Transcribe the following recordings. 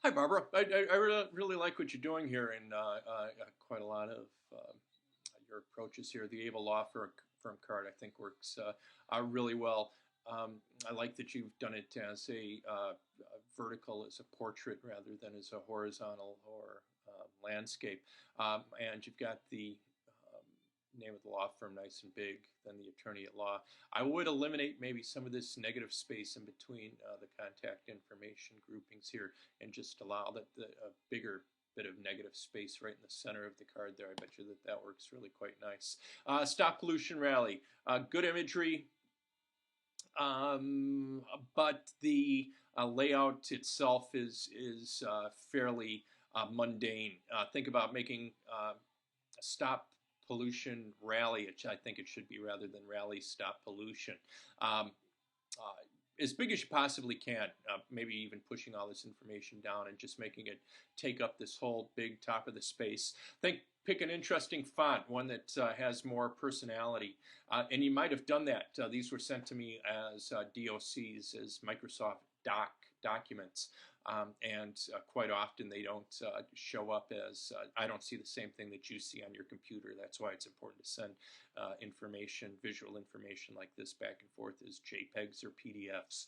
Hi, Barbara. I really like what you're doing here, and quite a lot of your approaches here. The Ava Law Firm card, I think, works really well. I like that you've done it as a vertical, as a portrait rather than as a horizontal or landscape. And you've got the name of the law firm nice and big, then the attorney at law. I would eliminate maybe some of this negative space in between the contact information groupings here and just allow a bigger bit of negative space right in the center of the card there. I bet you that that works really quite nice. Stop pollution rally. Good imagery, um, but the layout itself is fairly mundane. Think about making stop pollution rally, which I think it should be rather than rally stop pollution. Um, as big as you possibly can, maybe even pushing all this information down and just making it take up this whole big top of the space. Pick an interesting font, one that has more personality. And you might have done that. These were sent to me as DOCs, as Microsoft documents. And quite often they don't show up as, I don't see the same thing that you see on your computer. That's why it's important to send information, visual information like this back and forth as JPEGs or PDFs.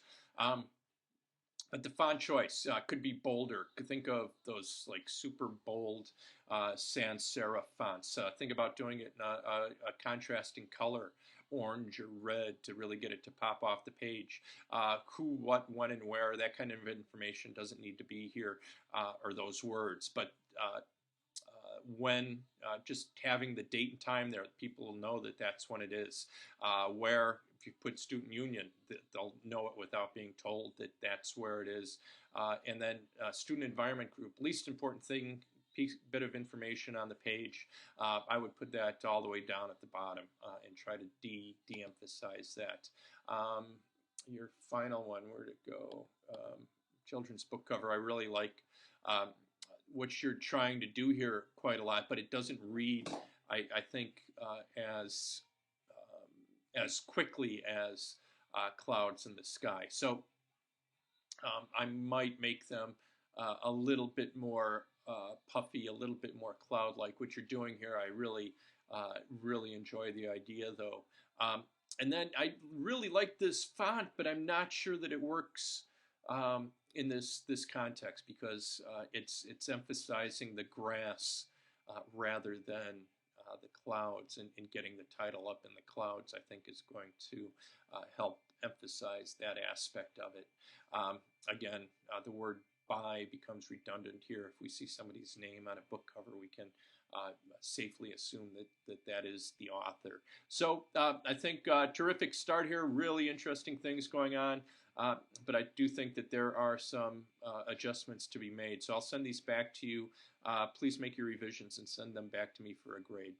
But the font choice could be bolder. Could think of those like super bold sans serif fonts. Think about doing it in a contrasting color, orange or red, to really get it to pop off the page. Who, what, when, and where, that kind of information doesn't need to be here, or those words. But when just having the date and time there, people will know that that's when it is. Where, if you put student union, they'll know it without being told that that's where it is. And then student environment group, least important thing, bit of information on the page. I would put that all the way down at the bottom and try to de-emphasize that. Your final one, where'd it go? Children's book cover, I really like what you're trying to do here quite a lot, but it doesn't read, I think, as quickly as clouds in the sky. So I might make them a little bit more puffy, a little bit more cloud-like. What you're doing here, I really enjoy the idea, though. And then I really like this font, but I'm not sure that it works in this context, because it's emphasizing the grass rather than the clouds, and getting the title up in the clouds, I think, is going to help emphasize that aspect of it. Again, the word by becomes redundant here. If we see somebody's name on a book cover, we can safely assume that is the author. So I think terrific start here, really interesting things going on, but I do think that there are some adjustments to be made. So I'll send these back to you. Please make your revisions and send them back to me for a grade.